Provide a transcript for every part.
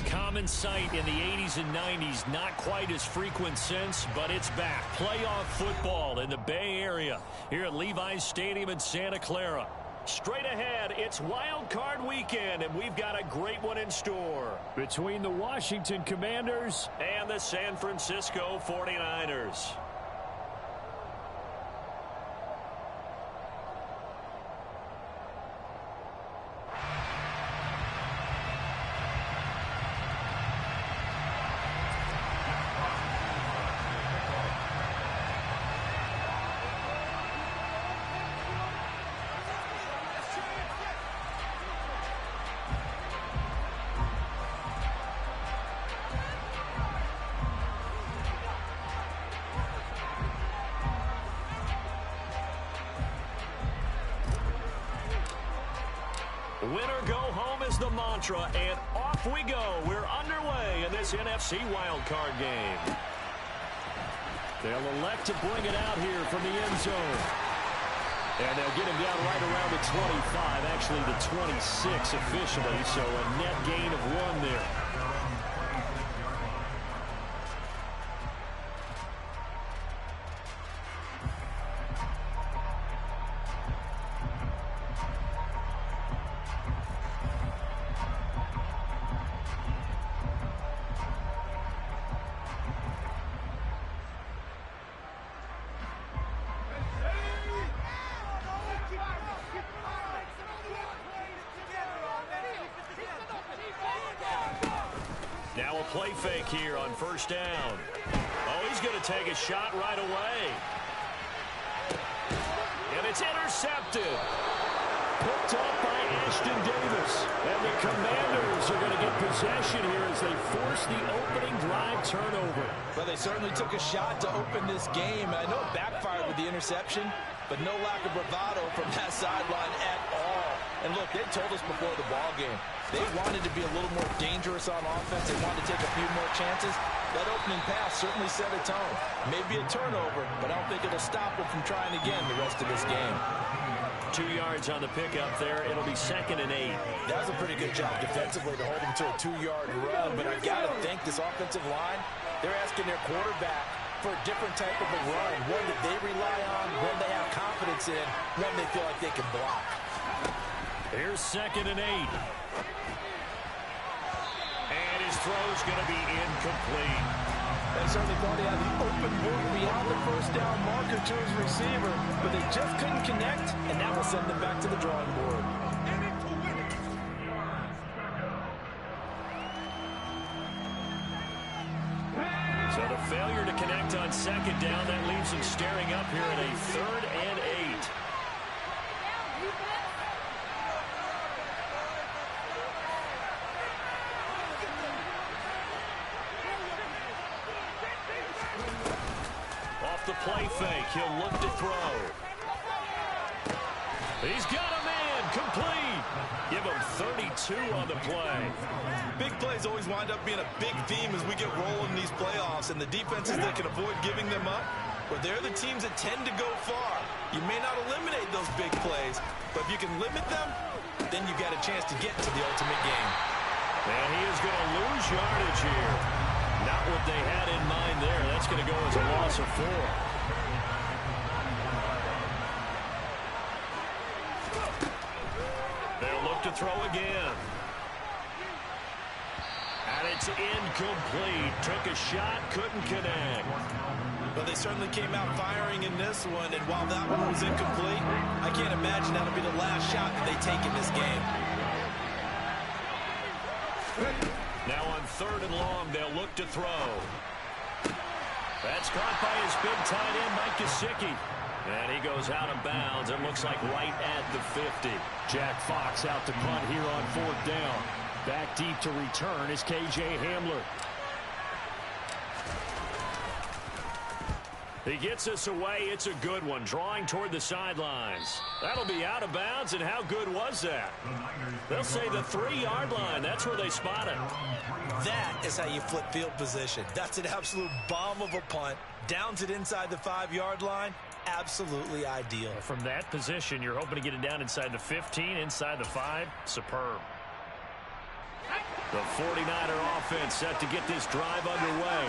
common sight in the 80s and 90s. Not quite as frequent since, but it's back. Playoff football in the Bay Area here at Levi's Stadium in Santa Clara. Straight ahead, it's Wild Card Weekend, and we've got a great one in store. Between the Washington Commanders and the San Francisco 49ers. Winner go home is the mantra, and off we go. We're underway in this NFC wildcard game. They'll elect to bring it out here from the end zone. And they'll get him down right around the 25, actually the 26 officially, so a net gain of 1 there. Now a play fake here on first down. Oh, he's going to take a shot right away. And it's intercepted. Picked up by Ashton Davis. And the Commanders are going to get possession here as they force the opening drive turnover. Well, they certainly took a shot to open this game. And I know it backfired with the interception, but no lack of bravado from that sideline at all. And look, they told us before the ball game, they wanted to be a little more dangerous on offense. They wanted to take a few more chances. That opening pass certainly set a tone. Maybe a turnover, but I don't think it'll stop them from trying again the rest of this game. 2 yards on the pickup there. It'll be 2nd and 8. That was a pretty good job defensively to hold them to a 2-yard run. But I got to think this offensive line, they're asking their quarterback for a different type of a run. One that they rely on, one they have confidence in, one they feel like they can block. Here's 2nd and 8. And his throw's going to be incomplete. They certainly thought he had the open book beyond the first down marker to his receiver, but they just couldn't connect, and that will send them back to the drawing board. So the failure to connect on 2nd down, that leaves him staring up here at a 3rd and 8. Off the play fake, he'll look to throw. He's got a man, complete. Give him 32 on the play. Big plays always wind up being a big theme as we get rolling in these playoffs, and the defenses that can avoid giving them up, well, they're the teams that tend to go far. You may not eliminate those big plays, but if you can limit them, then you got a chance to get to the ultimate game. And he is going to lose yardage here. Not what they had in mind there. That's going to go as a loss of 4. They'll look to throw again. And it's incomplete. Took a shot, couldn't connect. But they certainly came out firing in this one, and while that one was incomplete, I can't imagine that'll be the last shot that they take in this game. Now on 3rd and long, they'll look to throw. That's caught by his big tight end, Mike Gesicki. And he goes out of bounds. It looks like right at the 50. Jack Fox out to punt here on 4th down. Back deep to return is K.J. Hamler. He gets us away. It's a good one. Drawing toward the sidelines. That'll be out of bounds, and how good was that? They'll say the 3-yard line. That's where they spot it. That is how you flip field position. That's an absolute bomb of a punt. Downs it inside the 5-yard line. Absolutely ideal. From that position, you're hoping to get it down inside the 15, inside the 5. Superb. The 49er offense set to get this drive underway.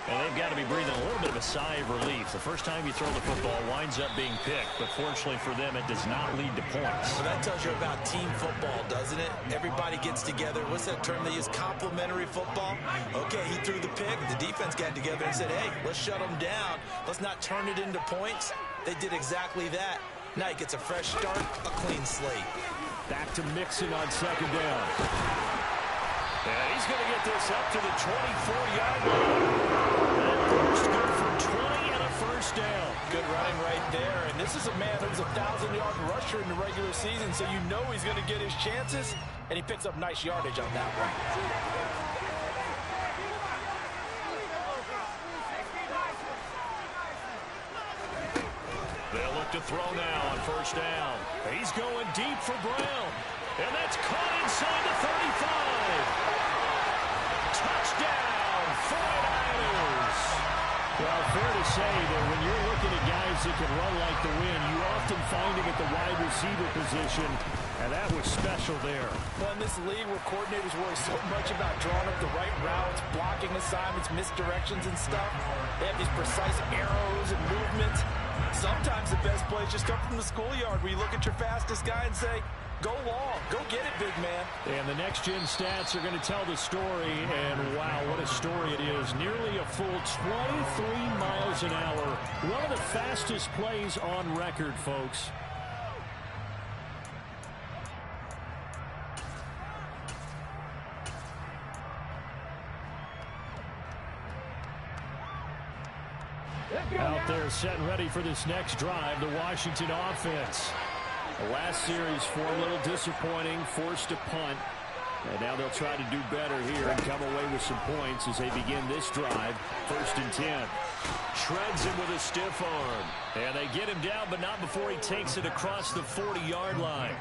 And they've got to be breathing a little bit of a sigh of relief. The first time you throw the football winds up being picked, but fortunately for them, it does not lead to points. Well, that tells you about team football, doesn't it? Everybody gets together. What's that term they use? Complementary football? Okay, he threw the pick. The defense got together and said, hey, let's shut them down. Let's not turn it into points. They did exactly that. Now he gets a fresh start, a clean slate. Back to Mixon on second down. And he's going to get this up to the 24-yard line. That first good for 20 and a first down. Good running right there. And this is a man that was a 1,000-yard rusher in the regular season, so you know he's going to get his chances. And he picks up nice yardage on that one. They'll look to throw now on first down. He's going deep for Brown. And that's caught inside the 35. Touchdown, 49ers. Well, fair to say that when you're looking at guys that can run like the wind, you often find him at the wide receiver position, and that was special there. Well, in this league where coordinators worry so much about drawing up the right routes, blocking assignments, misdirections and stuff, they have these precise arrows and movements. Sometimes the best plays just come from the schoolyard where you look at your fastest guy and say, go long. Go get it, big man. And the next-gen stats are going to tell the story, and wow, what a story it is. Nearly a full 23 miles an hour. One of the fastest plays on record, folks. Out there set and ready for this next drive, the Washington offense. The last series, for a little disappointing, forced a punt. And now they'll try to do better here and come away with some points as they begin this drive. 1st and 10. Shreds him with a stiff arm. And they get him down, but not before he takes it across the 40-yard line.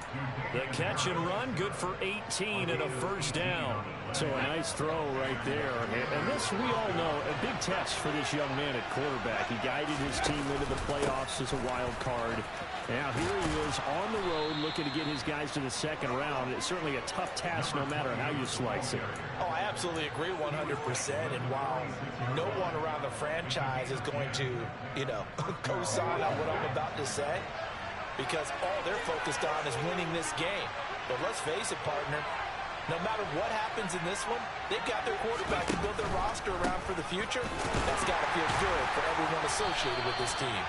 The catch and run, good for 18 and a first down. So a nice throw right there. And this, we all know, a big test for this young man at quarterback. He guided his team into the playoffs as a wild card. Now here he is on the road looking to get his guys to the second round. It's certainly a tough task no matter how you slice it. Oh, I absolutely agree 100%. And while no one around the franchise is going to, co-sign on what I'm about to say, because all they're focused on is winning this game. But let's face it, partner, no matter what happens in this one, they've got their quarterback to build their roster around for the future. That's got to feel good for everyone associated with this team.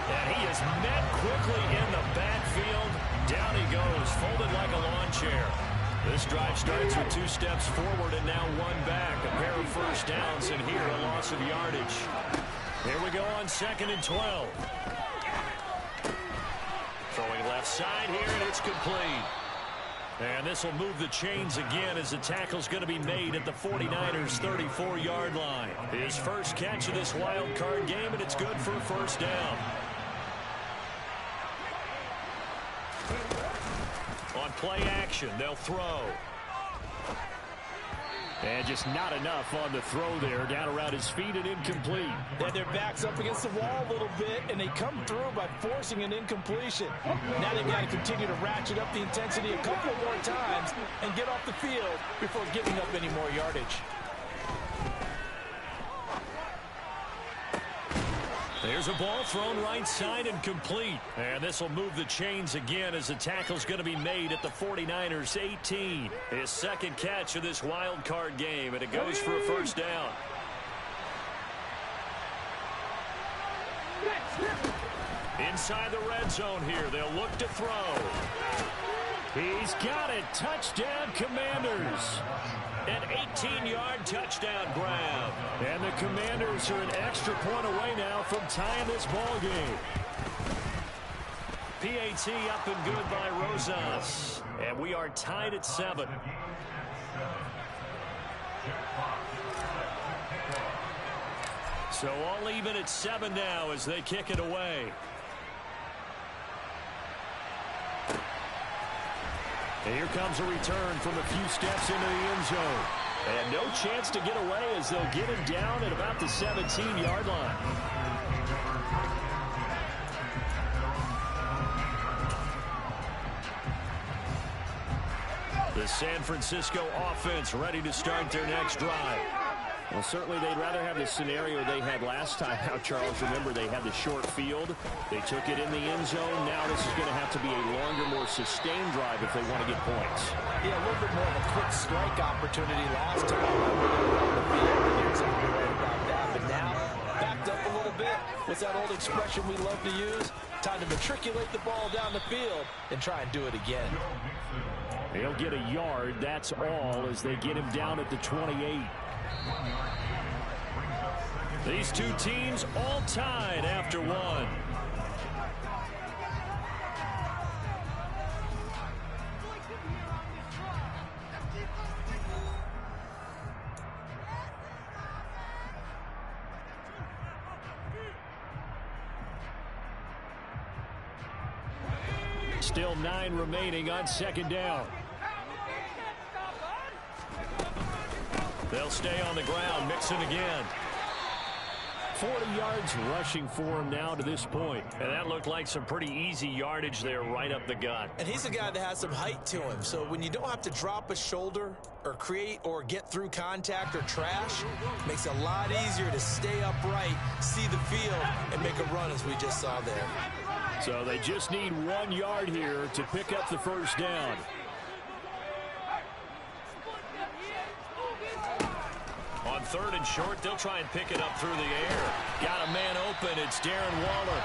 And he is met quickly in the backfield. Down he goes, folded like a lawn chair. This drive starts with 2 steps forward and now 1 back. A pair of first downs, and here a loss of yardage. Here we go on 2nd and 12. Throwing left side here, and it's complete. And this will move the chains again as the tackle's going to be made at the 49ers' 34-yard line. His first catch of this wild card game, and it's good for a first down. On play action, they'll throw. And just not enough on the throw there. Down around his feet and incomplete. And their back's up against the wall a little bit, and they come through by forcing an incompletion. Now they've got to continue to ratchet up the intensity a couple more times and get off the field before giving up any more yardage. There's a ball thrown right side and complete. And this will move the chains again as the tackle's going to be made at the 49ers' 18. His second catch of this wild card game, and it goes for a first down. Inside the red zone here, they'll look to throw. He's got it. Touchdown, Commanders. An 18-yard touchdown grab. And the Commanders are an extra point away now from tying this ball game. PAT up and good by Rosas. And we are tied at 7. So all even at 7 now as they kick it away. And here comes a return from a few steps into the end zone. And no chance to get away as they'll get him down at about the 17-yard line. The San Francisco offense ready to start their next drive. Well, certainly they'd rather have the scenario they had last time out, Charles. Remember, they had the short field. They took it in the end zone. Now this is going to have to be a longer, more sustained drive if they want to get points. Yeah, a little bit more of a quick strike opportunity last time. You're exactly right about that. But now, backed up a little bit. What's that old expression we love to use? Time to matriculate the ball down the field and try and do it again. He'll get a yard. That's all as they get him down at the 28. These two teams all tied after one. Still 9 remaining on second down. They'll stay on the ground, mixing again. 40 yards rushing for him now to this point. And that looked like some pretty easy yardage there right up the gut. And he's a guy that has some height to him. So when you don't have to drop a shoulder or create or get through contact or trash, makes it a lot easier to stay upright, see the field, and make a run as we just saw there. So they just need 1 yard here to pick up the first down. On 3rd and short, they'll try and pick it up through the air. Got a man open. It's Darren Waller.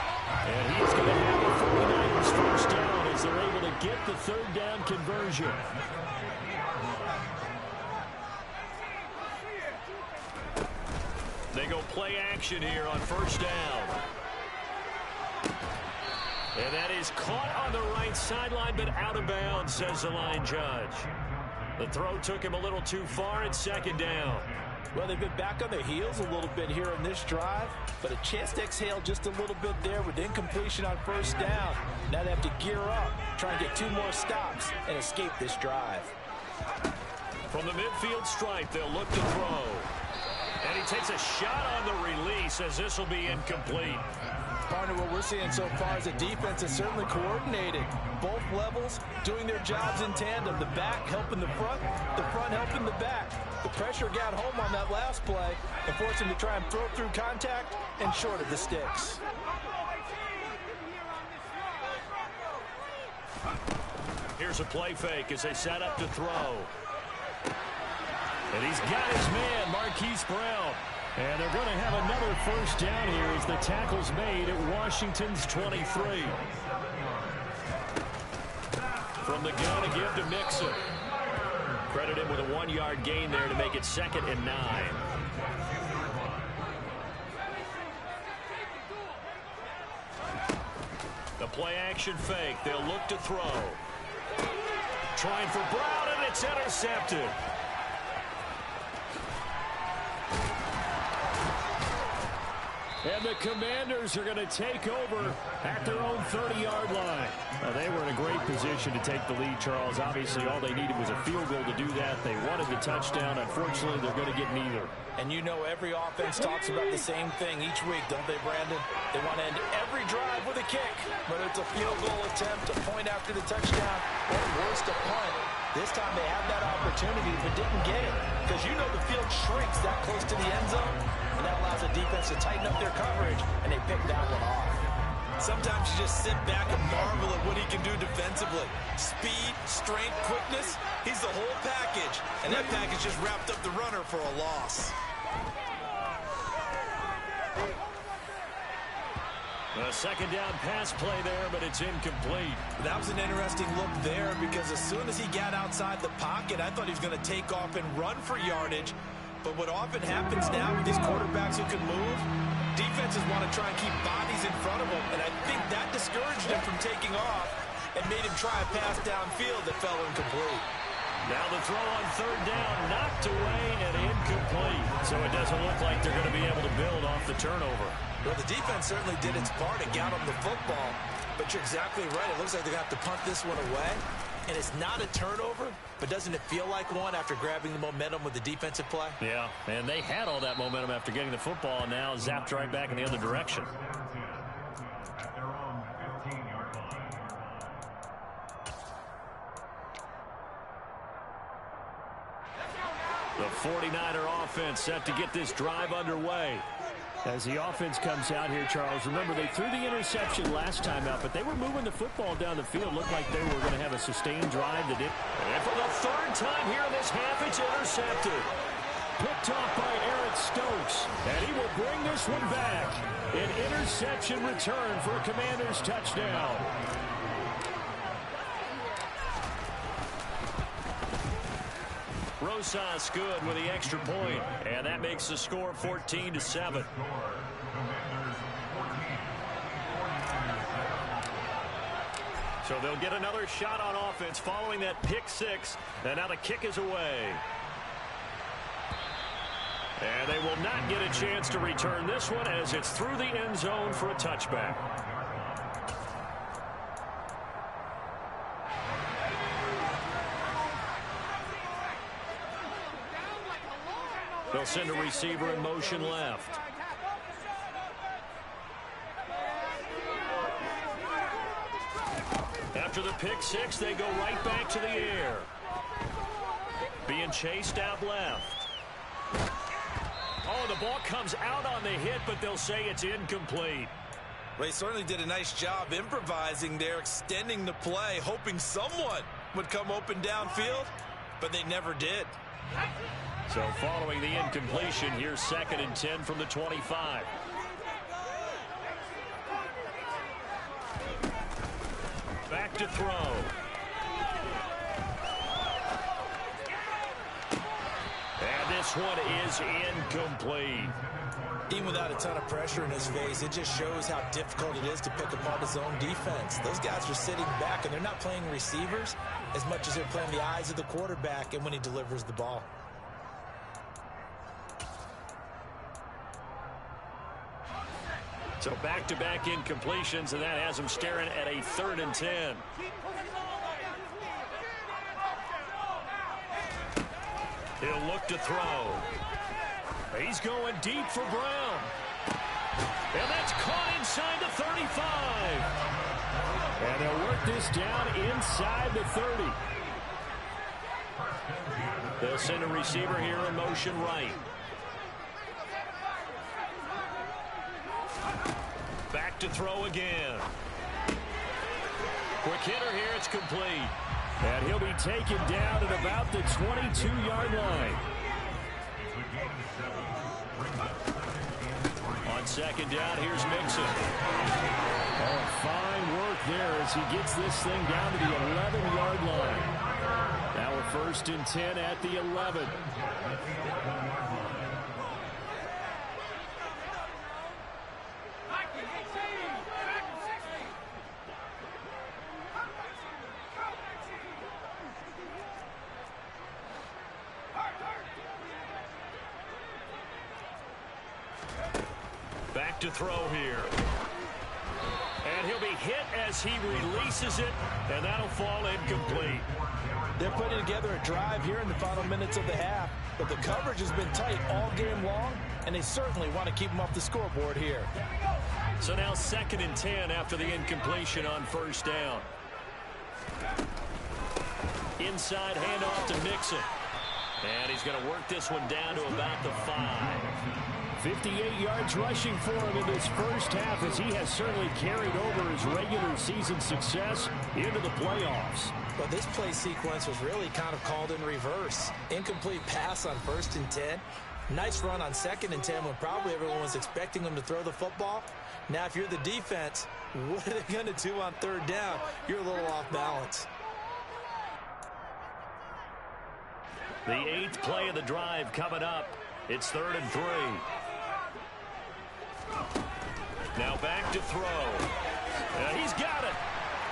And he's going to have the 49ers first down as they're able to get the 3rd down conversion. They go play action here on first down. And that is caught on the right sideline, but out of bounds, says the line judge. The throw took him a little too far at second down. Well, they've been back on their heels a little bit here in this drive, but a chance to exhale just a little bit there with incompletion on first down. Now they have to gear up, try and get 2 more stops, and escape this drive. From the midfield stripe, they'll look to throw. And he takes a shot on the release as this will be incomplete. Partner, what we're seeing so far is a defense that's certainly coordinated. Both levels doing their jobs in tandem. The back helping the front helping the back. The pressure got home on that last play and forced him to try and throw through contact and short of the sticks. Here's a play fake as they set up to throw. And he's got his man, Marquise Brown. And they're going to have another first down here as the tackle's made at Washington's 23. From the gun again to Mixon. Credit him with a 1-yard gain there to make it 2nd and 9. The play action fake. They'll look to throw. Trying for Brown, and it's intercepted. And the Commanders are going to take over at their own 30-yard line. They were in a great position to take the lead, Charles. Obviously, all they needed was a field goal to do that. They wanted the touchdown. Unfortunately, they're going to get neither. And you know every offense talks about the same thing each week, don't they, Brandon? They want to end every drive with a kick, whether it's a field goal attempt, a point after the touchdown, or worse, a punt. This time they had that opportunity but didn't get it because you know the field shrinks that close to the end zone, and that allows the defense to tighten up their coverage, and they picked that one off. Sometimes you just sit back and marvel at what he can do defensively. Speed, strength, quickness, he's the whole package. And that package just wrapped up the runner for a loss. A second down pass play there, but it's incomplete. That was an interesting look there because as soon as he got outside the pocket, I thought he was going to take off and run for yardage. But what often happens now with these quarterbacks who can move, defenses want to try and keep bodies in front of them, and I think that discouraged him from taking off and made him try a pass downfield that fell incomplete. Now the throw on third down, knocked away and incomplete. So it doesn't look like they're going to be able to build off the turnover. Well, the defense certainly did its part and got them the football, but you're exactly right. It looks like they're going to have to punt this one away, and it's not a turnover, but doesn't it feel like one after grabbing the momentum with the defensive play? Yeah, and they had all that momentum after getting the football, and now zapped right back in the other direction. The 49er offense set to get this drive underway. As the offense comes out here, Charles, remember they threw the interception last time out, but they were moving the football down the field. Looked like they were going to have a sustained drive that did. And for the third time here in this half, it's intercepted. Picked off by Eric Stokes, and he will bring this one back. An interception return for a Commanders touchdown. Rosas good with the extra point, and that makes the score 14-7. So they'll get another shot on offense following that pick six, and now the kick is away. And they will not get a chance to return this one as it's through the end zone for a touchback. They'll send a receiver in motion left. After the pick six, they go right back to the air. Being chased out left. Oh, the ball comes out on the hit, but they'll say it's incomplete. They certainly did a nice job improvising there, extending the play, hoping someone would come open downfield, but they never did. So following the incompletion, here's 2nd and 10 from the 25. Back to throw. And this one is incomplete. Even without a ton of pressure in his face, it just shows how difficult it is to pick apart his own defense. Those guys are sitting back, and they're not playing receivers as much as they're playing the eyes of the quarterback and when he delivers the ball. So back-to-back incompletions, and that has him staring at a 3rd and 10. He'll look to throw. He's going deep for Brown. And that's caught inside the 35. And they'll work this down inside the 30. They'll send a receiver here in motion right. Back to throw again. Quick hitter here, it's complete. And he'll be taken down at about the 22-yard line. On 2nd down, here's Mixon. Oh, fine work there as he gets this thing down to the 11-yard line. Now a 1st and 10 at the 11. Back to throw here. And he'll be hit as he releases it, and that'll fall incomplete. They're putting together a drive here in the final minutes of the half, but the coverage has been tight all game long, and they certainly want to keep them off the scoreboard here. So now 2nd and 10 after the incompletion on 1st down. Inside handoff to Mixon. And he's going to work this one down to about the 5. 58 yards rushing for him in this first half as he has certainly carried over his regular season success into the playoffs. But this play sequence was really kind of called in reverse. Incomplete pass on 1st and 10. Nice run on 2nd and 10 when probably everyone was expecting him to throw the football. Now, if you're the defense, what are they going to do on 3rd down? You're a little off balance. The 8th play of the drive coming up. It's 3rd and 3. Now back to throw. He's got it.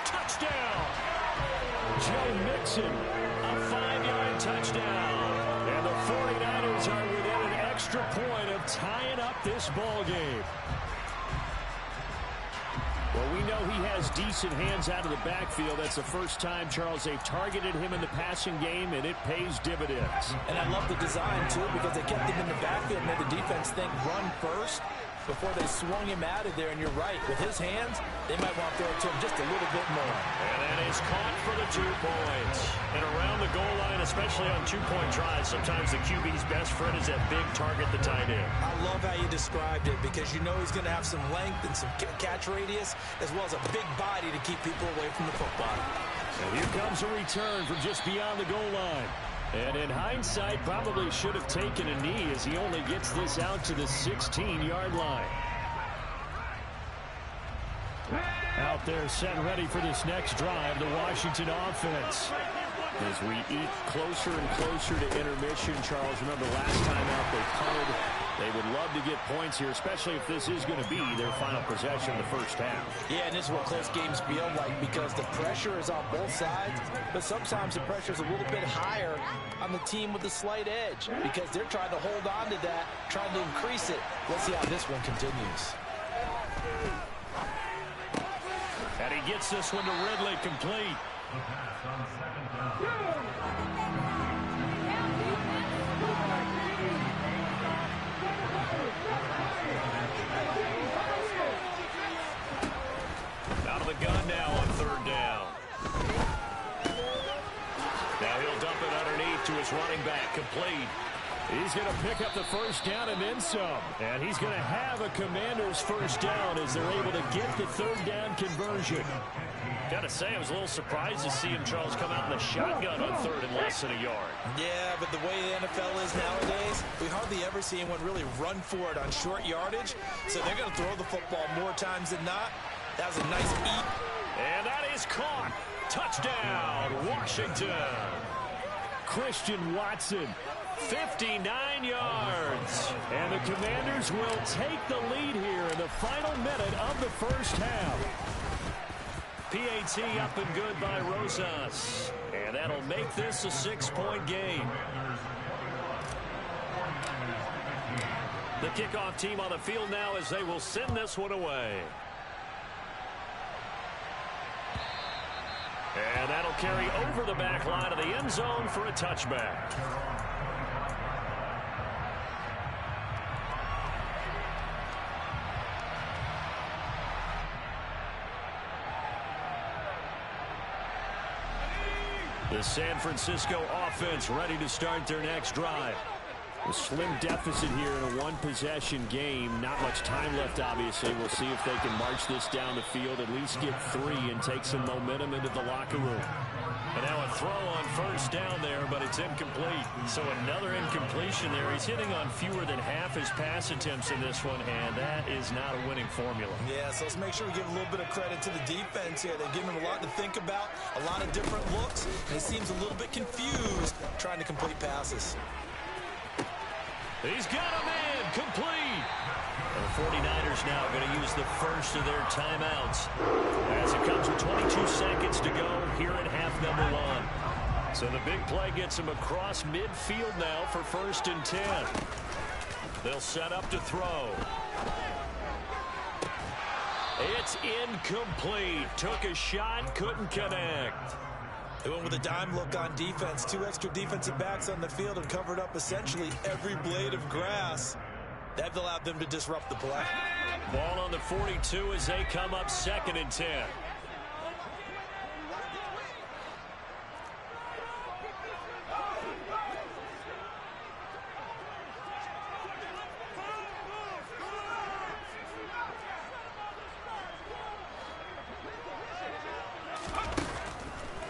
Touchdown. Joe Mixon, a 5-yard touchdown. And the 49ers are within an extra point of tying up this ball game. Well, we know he has decent hands out of the backfield. That's the first time, Charles, they've targeted him in the passing game, and it pays dividends. And I love the design, too, because they kept him in the backfield and made the defense think run first. before they swung him out of there. And you're right, with his hands, they might want to throw it to him just a little bit more. And that is caught for the 2 points. And around the goal line, especially on 2-point tries, sometimes the QB's best friend is that big target, the tight end. I love how you described it, because you know he's going to have some length and some catch radius, as well as a big body to keep people away from the football. And here comes a return from just beyond the goal line. And in hindsight, probably should have taken a knee, as he only gets this out to the 16-yard line. Out there set ready for this next drive, the Washington offense. As we eat closer and closer to intermission, Charles, remember last time out they punted. They would love to get points here, especially if this is going to be their final possession in the first half. Yeah, and this is what close games feel like, because the pressure is on both sides, but sometimes the pressure is a little bit higher on the team with the slight edge, because they're trying to hold on to that, trying to increase it. Let's see how this one continues. And he gets this one to Ridley, complete. Out of the gun now on 3rd down. Now he'll dump it underneath to his running back, complete. He's going to pick up the first down and then some. And he's going to have a Commander's first down as they're able to get the 3rd down conversion. Got to say, I was a little surprised to see him, Charles, come out in the shotgun on 3rd and less than a yard. Yeah, but the way the NFL is nowadays, we hardly ever see anyone really run for it on short yardage. So they're going to throw the football more times than not. That was a nice eat. And that is caught. Touchdown, Washington. Christian Watson, 59 yards. And the Commanders will take the lead here in the final minute of the first half. PAT up and good by Rosas. And that'll make this a 6-point game. The kickoff team on the field now as they will send this one away. And that'll carry over the back line of the end zone for a touchback. The San Francisco offense ready to start their next drive. A slim deficit here in a one-possession game. Not much time left, obviously. We'll see if they can march this down the field, at least get 3 and take some momentum into the locker room. And now a throw on first down there, but it's incomplete. So another incompletion there. He's hitting on fewer than half his pass attempts in this one, and that is not a winning formula. Yeah, so let's make sure we give a little bit of credit to the defense here. They've given him a lot to think about, a lot of different looks, and he seems a little bit confused trying to complete passes. He's got him in, complete. The 49ers now going to use the first of their timeouts as it comes with 22 seconds to go here in half number 1. So the big play gets him across midfield now for 1st and 10. They'll set up to throw. It's incomplete. Took a shot, couldn't connect. They went with a dime look on defense. 2 extra defensive backs on the field and covered up essentially every blade of grass. That allowed them to disrupt the play. Ball on the 42 as they come up 2nd and 10.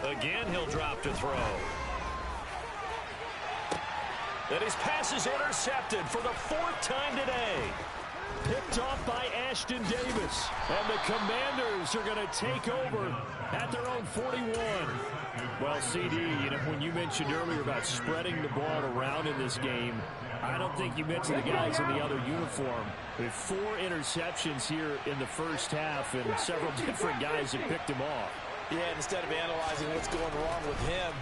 Again, he'll drop to throw. And his pass is intercepted for the 4th time today. Picked off by Ashton Davis. And the Commanders are going to take over at their own 41. Well, CD, you know, when you mentioned earlier about spreading the ball around in this game, I don't think you mentioned the guys in the other uniform. With 4 interceptions here in the first half, and several different guys have picked him off. Yeah, instead of analyzing what's going wrong with him,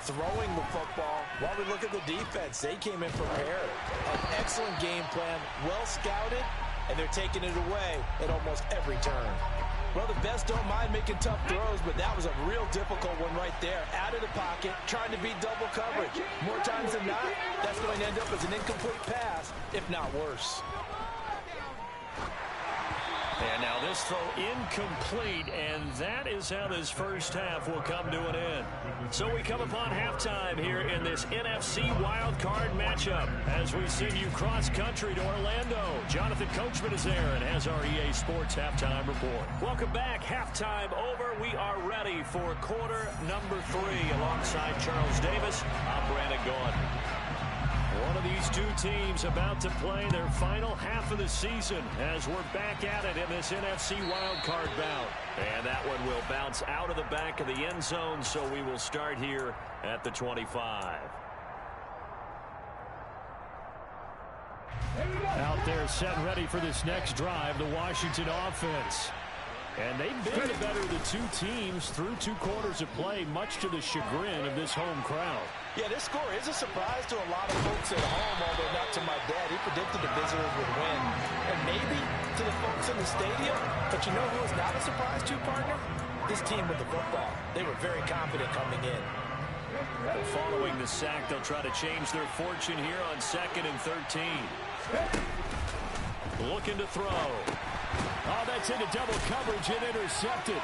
throwing the football, while we look at the defense, they came in prepared. An excellent game plan, well scouted, and they're taking it away at almost every turn. Well, the best don't mind making tough throws, but that was a real difficult one right there. Out of the pocket, trying to beat double coverage. More times than not, that's going to end up as an incomplete pass, if not worse. Now this throw incomplete, and that is how this first half will come to an end. So we come upon halftime here in this NFC wildcard matchup as we send you cross-country to Orlando. Jonathan Coachman is there and has our EA Sports halftime report. Welcome back. Halftime over. We are ready for quarter number 3 alongside Charles Davis. I'm Brandon Gaudin. One of these two teams about to play their final half of the season as we're back at it in this NFC wildcard bout. And that one will bounce out of the back of the end zone, so we will start here at the 25. Out there set and ready for this next drive, the Washington offense. And they've been the better of the two teams through 2 quarters of play, much to the chagrin of this home crowd. Yeah, this score is a surprise to a lot of folks at home, although not to my dad. He predicted the visitors would win. And maybe to the folks in the stadium. But you know who is not a surprise to, partner? This team with the football. They were very confident coming in. Well, following the sack, they'll try to change their fortune here on 2nd and 13. Looking to throw. Oh, that's into double coverage and intercepted.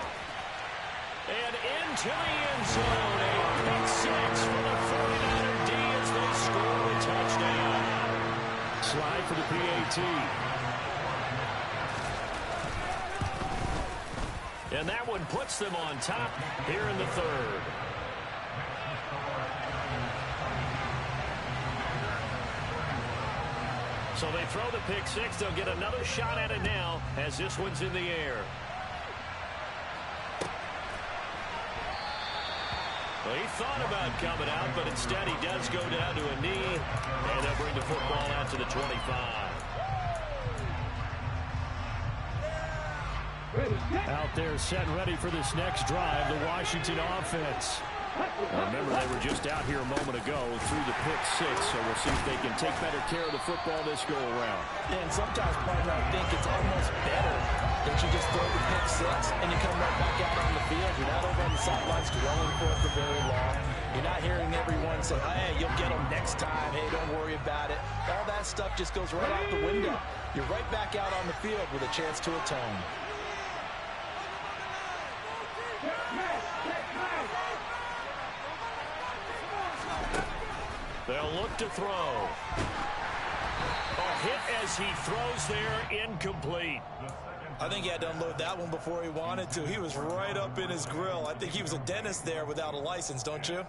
And into the end zone. A pick 6 for the 49er D as they score a touchdown. Slide for the PAT. And that one puts them on top here in the 3rd. So they throw the pick 6. They'll get another shot at it now as this one's in the air. Well, he thought about coming out, but instead he does go down to a knee, and they'll bring the football out to the 25. Out there set and ready for this next drive, the Washington offense. Remember, they were just out here a moment ago through the pick 6, so we'll see if they can take better care of the football this go-around. And sometimes, partner, I think it's almost better that you just throw the pick 6 and you come right back out on the field. You're not over on the sidelines dwelling for it for very long. You're not hearing everyone say, hey, you'll get them next time. Hey, don't worry about it. All that stuff just goes right out the window. You're right back out on the field with a chance to atone. They'll look to throw. A hit as he throws there, incomplete. I think he had to unload that one before he wanted to. He was right up in his grill. I think he was a dentist there without a license, don't you?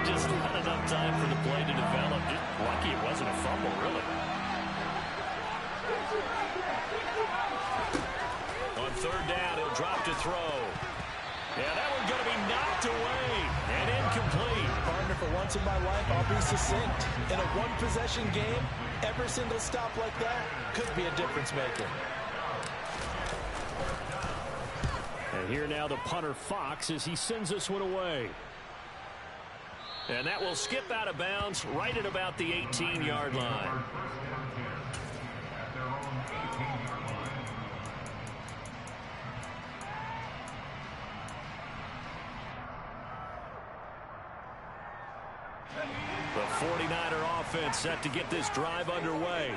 Just not enough time for the play to develop. Just lucky it wasn't a fumble, really. On 3rd down, he'll drop to throw. Yeah, that one's going to be knocked away and incomplete. Partner, for once in my life, I'll be succinct. In a one-possession game, every single stop like that could be a difference maker. And here now the punter Fox as he sends this one away. And that will skip out of bounds right at about the 18-yard line. The 49er offense set to get this drive underway.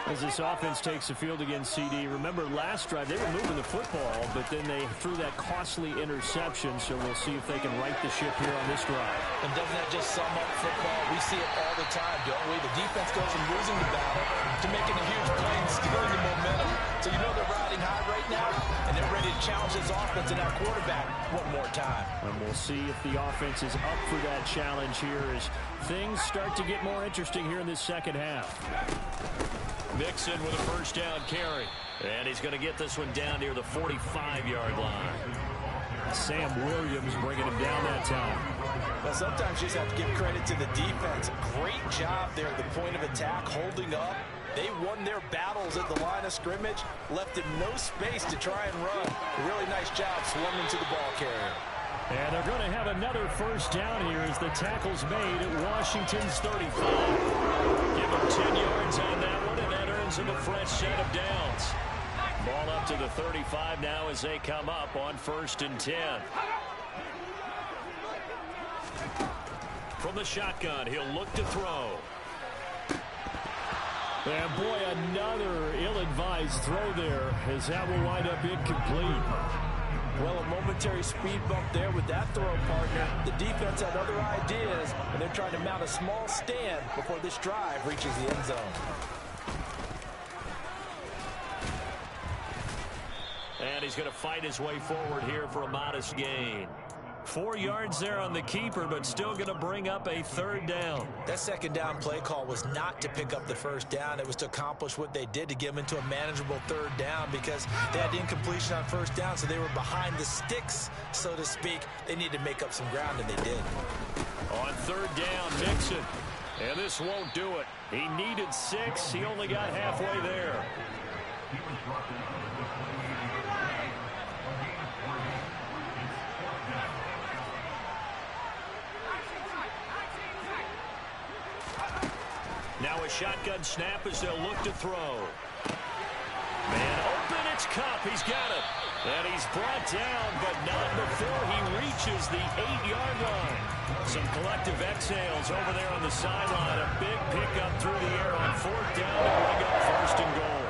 As this offense takes the field against CD, remember last drive they were moving the football, but then they threw that costly interception, so we'll see if they can right the ship here on this drive. And doesn't that just sum up football? We see it all the time, don't we? The defense goes from losing the battle to making a huge play and stealing the momentum. So you know they're riding high right now, and they're ready to challenge this offense and our quarterback one more time. And we'll see if the offense is up for that challenge here as things start to get more interesting here in this second half. Mixon with a first down carry. And he's going to get this one down near the 45-yard line. Sam Williams bringing him down that time. Well, sometimes you just have to give credit to the defense. Great job there at the point of attack, holding up. They won their battles at the line of scrimmage, left him no space to try and run. A really nice job swarming to the ball carrier. And they're going to have another first down here as the tackle's made at Washington's 35. Give him 10 yards on that one, and that earns him a fresh set of downs. Ball up to the 35 now as they come up on 1st and 10. From the shotgun, he'll look to throw. And boy, another ill-advised throw there, as that will wind up incomplete. Well, a momentary speed bump there with that throw, partner. The defense had other ideas, and they're trying to mount a small stand before this drive reaches the end zone. And he's going to fight his way forward here for a modest gain. 4 yards there on the keeper, but still going to bring up a third down. That second down play call was not to pick up the first down. It was to accomplish what they did, to get them into a manageable third down, because they had incompletion on first down, so they were behind the sticks, so to speak. They needed to make up some ground, and they did. On third down, Mixon. And this won't do it. He needed 6. He only got halfway there. Now a shotgun snap as they'll look to throw. Man open, it's Cup. He's got it. And he's brought down, but not before he reaches the 8-yard line. Some collective exhales over there on the sideline. A big pickup through the air on fourth down to bring up first and goal.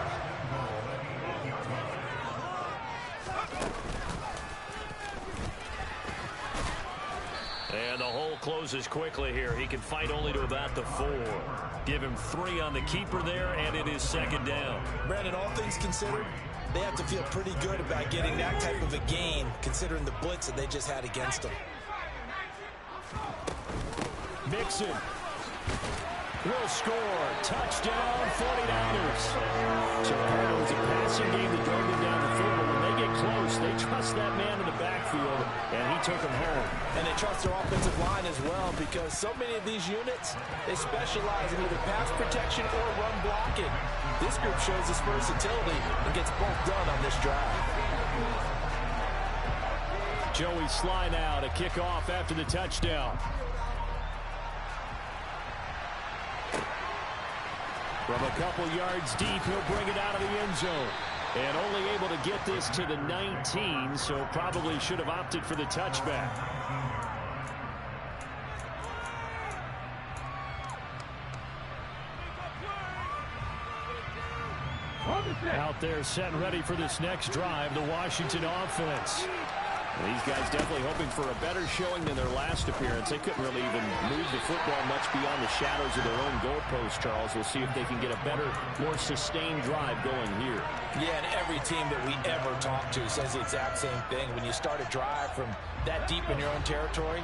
And the hole closes quickly here. He can fight only to about the 4. Give him 3 on the keeper there, and it is second down. Brandon, all things considered, they have to feel pretty good about getting that type of a gain, considering the blitz that they just had against them. Mixon will score. Touchdown, 49ers. So it was a passing game that drove them down the field, but when they get close, they trust that man in the backfield, and he took them home. And they trust their offensive line as well, because so many of these units, they specialize in either pass protection or run blocking. This group shows its versatility and gets both done on this drive. Joey Sly now to kick off after the touchdown. From a couple yards deep, he'll bring it out of the end zone. And only able to get this to the 19, so probably should have opted for the touchback. Out there set and ready for this next drive, the Washington offense. These guys definitely hoping for a better showing than their last appearance. They couldn't really even move the football much beyond the shadows of their own goalpost, Charles. We'll see if they can get a better, more sustained drive going here. Yeah, and every team that we ever talk to says the exact same thing. When you start a drive from that deep in your own territory,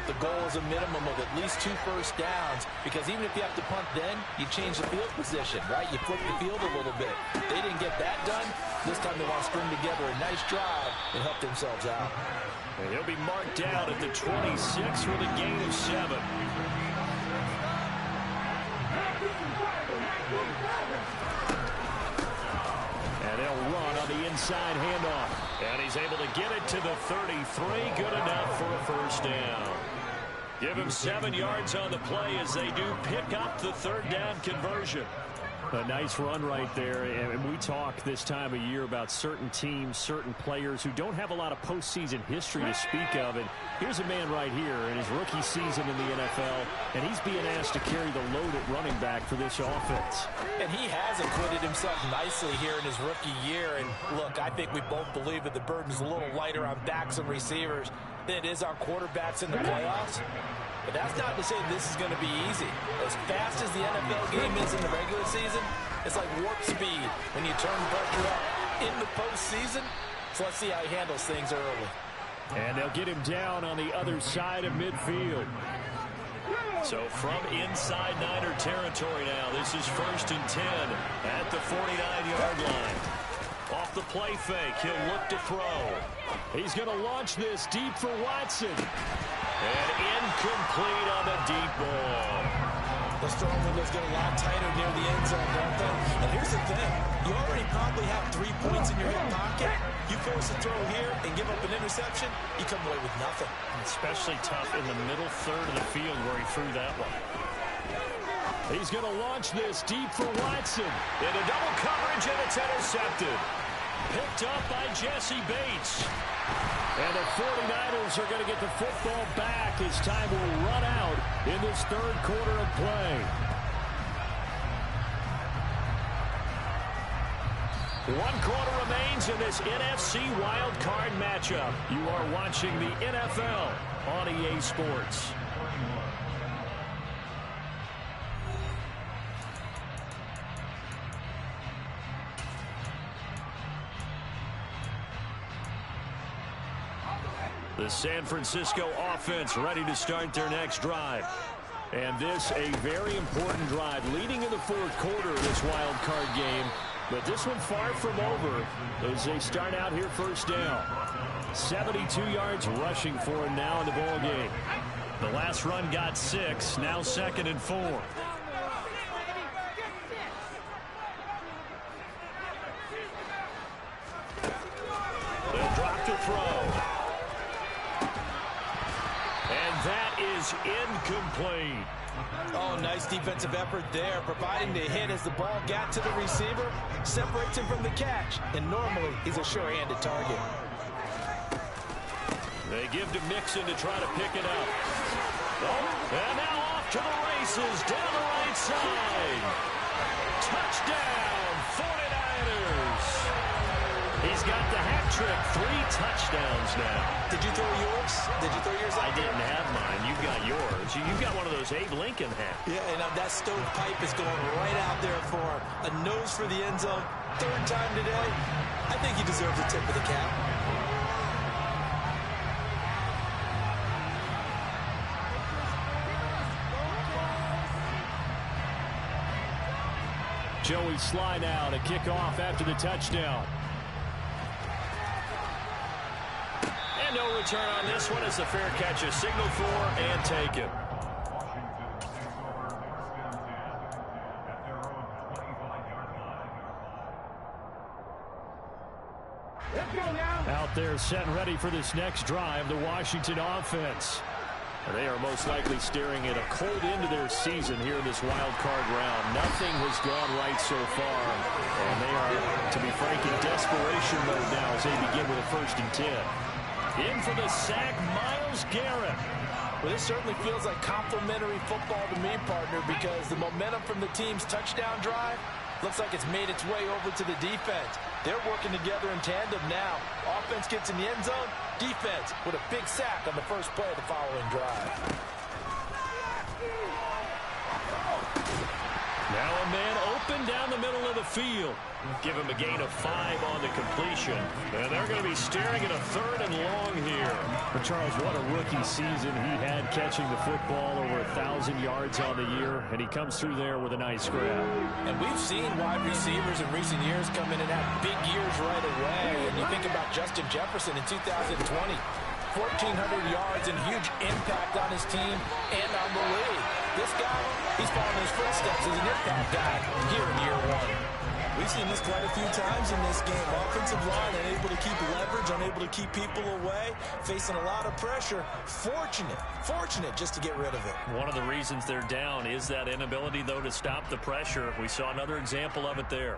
the goal is a minimum of at least 2 first downs, because even if you have to punt then, you change the field position, right? You flip the field a little bit. They didn't get that done. This time they want to string together a nice drive and help themselves out. And he'll be marked down at the 26 with a gain of 7. And they'll run on the inside handoff. And he's able to get it to the 33. Good enough for a first down. Give him 7 yards on the play as they do pick up the third down conversion. A nice run right there, and we talk this time of year about certain teams, certain players who don't have a lot of postseason history to speak of. And here's a man right here in his rookie season in the NFL, and he's being asked to carry the load at running back for this offense. And he has acquitted himself nicely here in his rookie year. And look, I think we both believe that the burden's a little lighter on backs and receivers than it is on quarterbacks in the playoffs. But that's not to say this is going to be easy. As fast as the NFL game is in the regular season, it's like warp speed when you turn pressure up in the postseason. So let's see how he handles things early. And they'll get him down on the other side of midfield. So from inside Niner territory now, this is 1st and 10 at the 49-yard line. Off the play fake, he'll look to throw. He's going to launch this deep for Watson. And incomplete on the deep ball. The strong windows get a lot tighter near the end zone, don't they? And here's the thing. You already probably have 3 points in your hip pocket. You force a throw here and give up an interception, you come away with nothing. Especially tough in the middle third of the field where he threw that one. He's going to launch this deep for Watson. Into double coverage, and it's intercepted. Picked up by Jesse Bates. And the 49ers are going to get the football back as time will run out in this third quarter of play. One quarter remains in this NFC wildcard matchup. You are watching the NFL on EA Sports. The San Francisco offense ready to start their next drive. And this a very important drive leading in the fourth quarter of this wild card game. But this one far from over as they start out here first down. 72 yards rushing for him now in the ball game. The last run got 6, now 2nd and 4. They'll drop to throw. And that is incomplete. Oh, nice defensive effort there, providing the hit as the ball got to the receiver, separates him from the catch, and normally he's a sure-handed target. They give to Mixon to try to pick it up. Oh, and now off to the races down the right side. Touchdown, 49ers. He's got the hat trick, 3 touchdowns now. Did you throw yours? Did you throw yours out I didn't have mine. You've got yours. You've got one of those Abe Lincoln hats. Yeah, and that stovepipe is going right out there for him. A nose for the end zone. 3rd time today. I think he deserves a tip of the cap. Joey Sly now to kick off after the touchdown. And no return on this one as the fair catch is signaled for and taken. Out there set and ready for this next drive, the Washington offense. They are most likely staring at a cold end to their season here in this wild card round. Nothing has gone right so far, and they are, to be frank, in desperation mode now as they begin with a 1st and 10. In for the sack, Myles Garrett. Well, this certainly feels like complimentary football to me, partner, because the momentum from the team's touchdown drive looks like it's made its way over to the defense. They're working together in tandem now. Offense gets in the end zone. Defense with a big sack on the first play of the following drive. Now a man open down the middle of the field. Give him a gain of 5 on the completion. And they're going to be staring at a 3rd and long here. But Charles, what a rookie season he had catching the football, over 1,000 yards on the year. And he comes through there with a nice grab. And we've seen wide receivers in recent years come in and have big years right away. And you think about Justin Jefferson in 2020. 1,400 yards and huge impact on his team and on the league. This guy, he's following his footsteps as an impact guy here in year 1. We've seen this quite a few times in this game. Offensive line unable to keep leverage, unable to keep people away, facing a lot of pressure. Fortunate just to get rid of it. One of the reasons they're down is that inability, though, to stop the pressure. We saw another example of it there.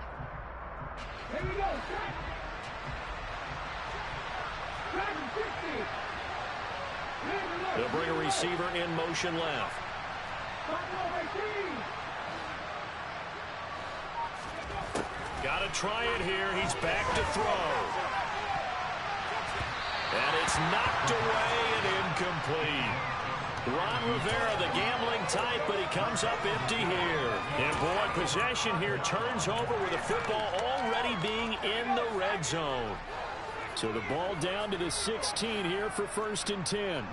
Here we go. They'll bring a receiver in motion left. Got to try it here. He's back to throw. And it's knocked away and incomplete. Ron Rivera, the gambling type, but he comes up empty here. And boy, possession here turns over with the football already being in the red zone. So the ball down to the 16 here for 1st and 10.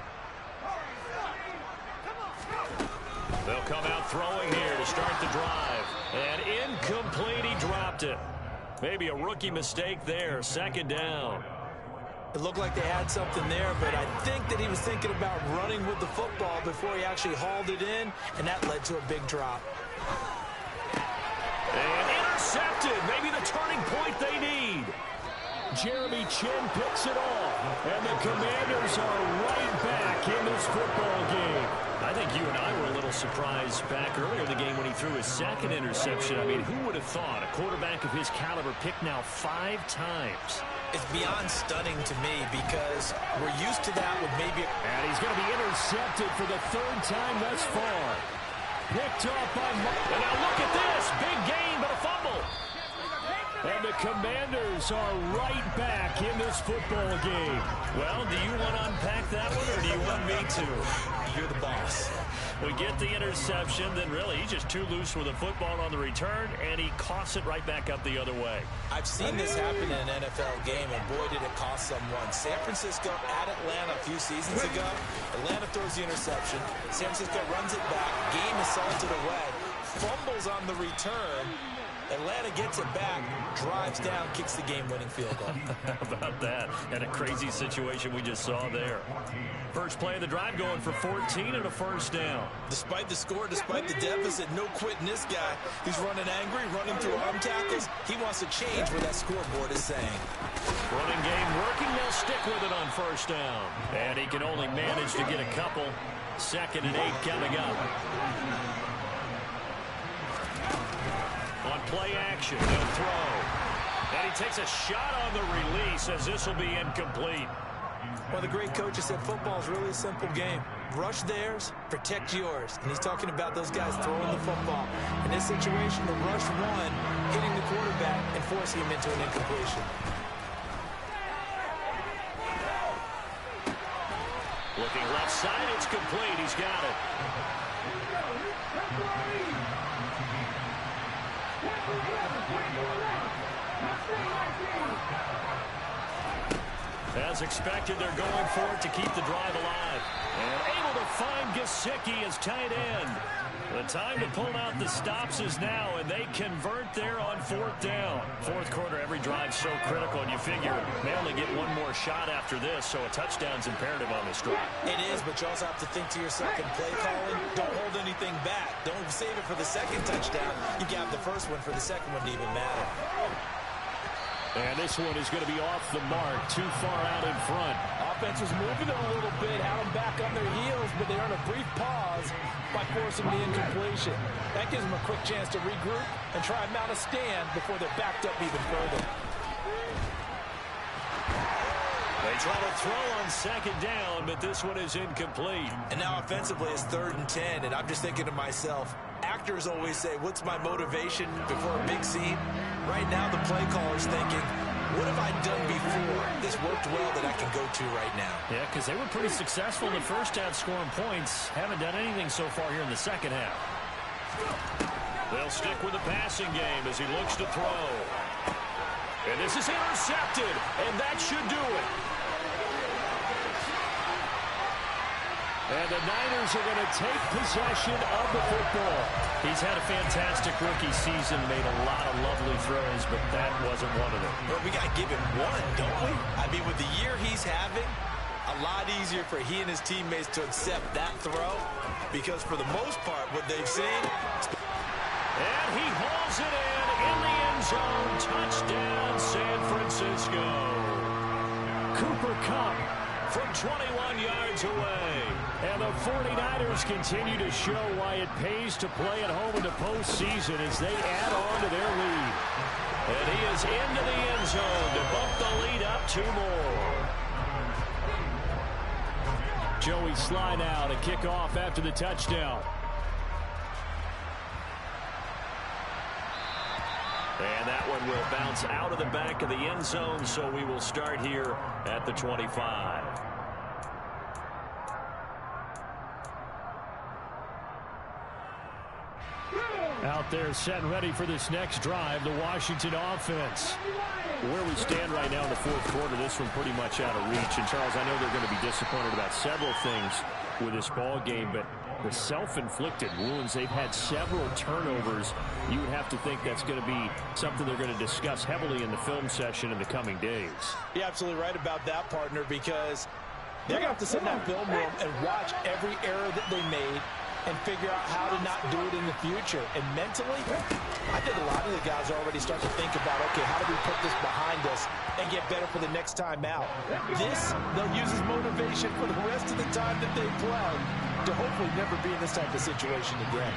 They'll come out throwing here to start the drive. And incomplete, he dropped it. Maybe a rookie mistake there, 2nd down. It looked like they had something there, but I think that he was thinking about running with the football before he actually hauled it in, and that led to a big drop. And intercepted, maybe the turning point they need. Jeremy Chin picks it off, and the Commanders are right back in this football game. I think you and I were a little surprised back earlier in the game when he threw his 2nd interception. I mean, who would have thought a quarterback of his caliber picked now 5 times? It's beyond stunning to me because we're used to that with maybe... And he's going to be intercepted for the 3rd time thus far. Picked up by... And now look at this. Big gain, but a fumble. And the Commanders are right back in this football game. Well, do you want to unpack that one, or do you want me to? You're the boss. We get the interception, then really he's just too loose with the football on the return, and he coughs it right back up the other way. I've seen this happen in an NFL game, and boy, did it cost someone. San Francisco at Atlanta a few seasons ago. Atlanta throws the interception. San Francisco runs it back. Game is salted away. Fumbles on the return. Atlanta gets it back, drives down, kicks the game-winning field goal. How about that? And a crazy situation we just saw there. First play of the drive going for 14 and a first down. Despite the score, despite the deficit, no quitting this guy. He's running angry, running through arm tackles. He wants to change what that scoreboard is saying. Running game working. They'll stick with it on first down. And he can only manage to get a couple. 2nd and 8 coming up. On play action, they'll throw. And he takes a shot on the release as this will be incomplete. Well, the great coach has said football is really a simple game. Rush theirs, protect yours. And he's talking about those guys throwing the football. In this situation, the rush one, hitting the quarterback and forcing him into an incompletion. Looking left side, it's complete. He's got it. As expected, they're going for it to keep the drive alive. And able to find Gesicki as tight end. The time to pull out the stops is now, and they convert there on 4th down. Fourth quarter, every drive's so critical, and you figure they only get one more shot after this, so a touchdown's imperative on this drive. It is, but you also have to think to yourself in play calling, don't hold anything back. Don't save it for the second touchdown. You got the first one for the second one to even matter. And this one is going to be off the mark, too far out in front. Offense was moving them a little bit, had them back on their heels, but they earned a brief pause by forcing the incompletion. That gives them a quick chance to regroup and try and mount a stand before they're backed up even further. They try to throw on 2nd down, but this one is incomplete. And now offensively it's 3rd and 10, and I'm just thinking to myself, actors always say, what's my motivation before a big scene? Right now the play caller's thinking, what have I done before? This worked well that I can go to right now. Yeah, because they were pretty successful in the first half scoring points. Haven't done anything so far here in the second half. They'll stick with the passing game as he looks to throw. And this is intercepted, and that should do it. And the Niners are going to take possession of the football. He's had a fantastic rookie season, made a lot of lovely throws, but that wasn't one of them. But we got to give him one, don't we? I mean, with the year he's having, a lot easier for he and his teammates to accept that throw, because for the most part, what they've seen... And he hauls it in the end zone. Touchdown, San Francisco. Cooper Kupp from 21 yards away. And the 49ers continue to show why it pays to play at home in the postseason as they add on to their lead. And he is into the end zone to bump the lead up 2 more. Joey Sly now to kick off after the touchdown. And that one will bounce out of the back of the end zone, so we will start here at the 25. Out there set and ready for this next drive, the Washington offense. Where we stand right now in the fourth quarter, this one pretty much out of reach. And, Charles, I know they're going to be disappointed about several things with this ball game, but the self-inflicted wounds, they've had several turnovers. You would have to think that's going to be something they're going to discuss heavily in the film session in the coming days. You're absolutely right about that, partner, because they're going to have to sit in that film room and watch every error that they made and figure out how to not do it in the future. And mentally, I think a lot of the guys already start to think about, okay, how do we put this behind us and get better for the next time out? This, they'll use as motivation for the rest of the time that they play to hopefully never be in this type of situation again.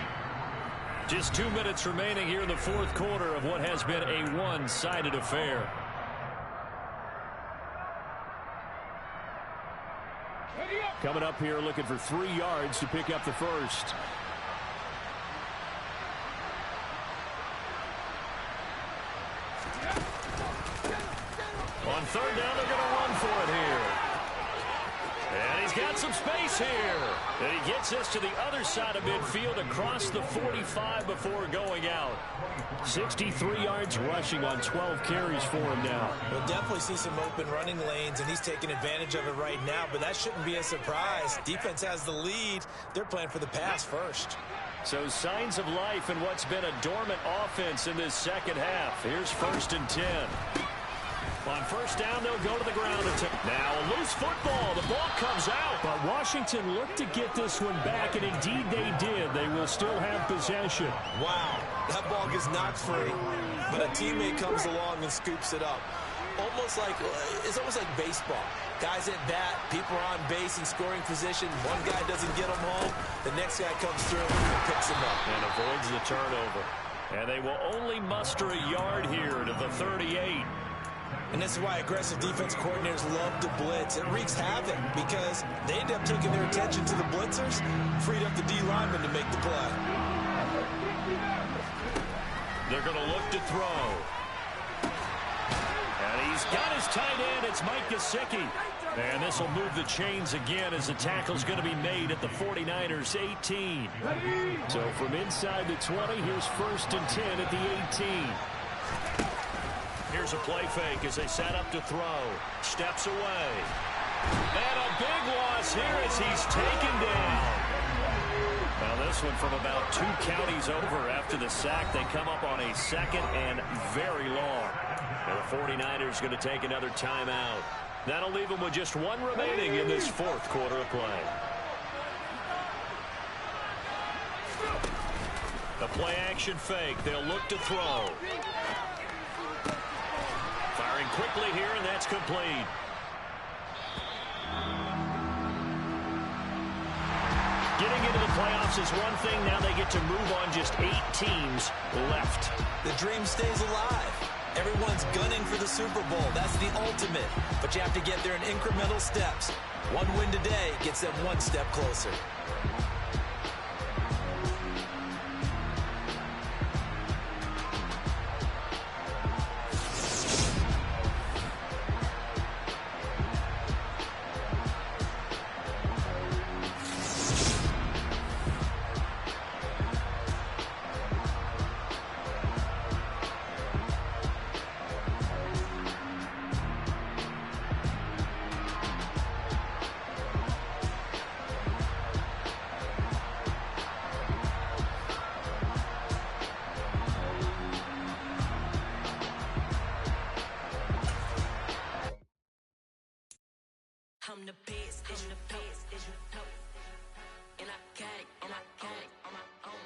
Just 2 minutes remaining here in the fourth quarter of what has been a one-sided affair. Coming up here looking for 3 yards to pick up the first. got some space here. And he gets us to the other side of midfield across the 45 before going out. 63 yards rushing on 12 carries for him now. We'll definitely see some open running lanes, and he's taking advantage of it right now, but that shouldn't be a surprise. Defense has the lead. They're playing for the pass first. So signs of life in what's been a dormant offense in this second half. Here's 1st and 10. On first down, they'll go to the ground. Now a loose football. The ball comes out. But Washington looked to get this one back, and indeed they did. They will still have possession. Wow, that ball gets knocked free, but a teammate comes along and scoops it up. It's almost like baseball. Guys at bat, people are on base in scoring position. One guy doesn't get them home. The next guy comes through and picks him up. And avoids the turnover. And they will only muster a yard here to the 38. And this is why aggressive defense coordinators love to blitz. It wreaks havoc because they end up taking their attention to the blitzers, freed up the D lineman to make the play. They're going to look to throw. And he's got his tight end. It's Mike Gesicki. And this will move the chains again as the tackle's going to be made at the 49ers 18. So from inside the 20, here's 1st and 10 at the 18. Here's a play fake as they set up to throw. Steps away. And a big loss here as he's taken down. Now this one from about 2 counties over after the sack. They come up on a 2nd and very long. And the 49ers going to take another timeout. That'll leave them with just 1 remaining in this 4th quarter of play. The play action fake. They'll look to throw. Firing quickly here, and that's complete. Getting into the playoffs is one thing. Now they get to move on. Just 8 teams left. The dream stays alive. Everyone's gunning for the Super Bowl. That's the ultimate. But you have to get there in incremental steps. One win today gets them 1 step closer.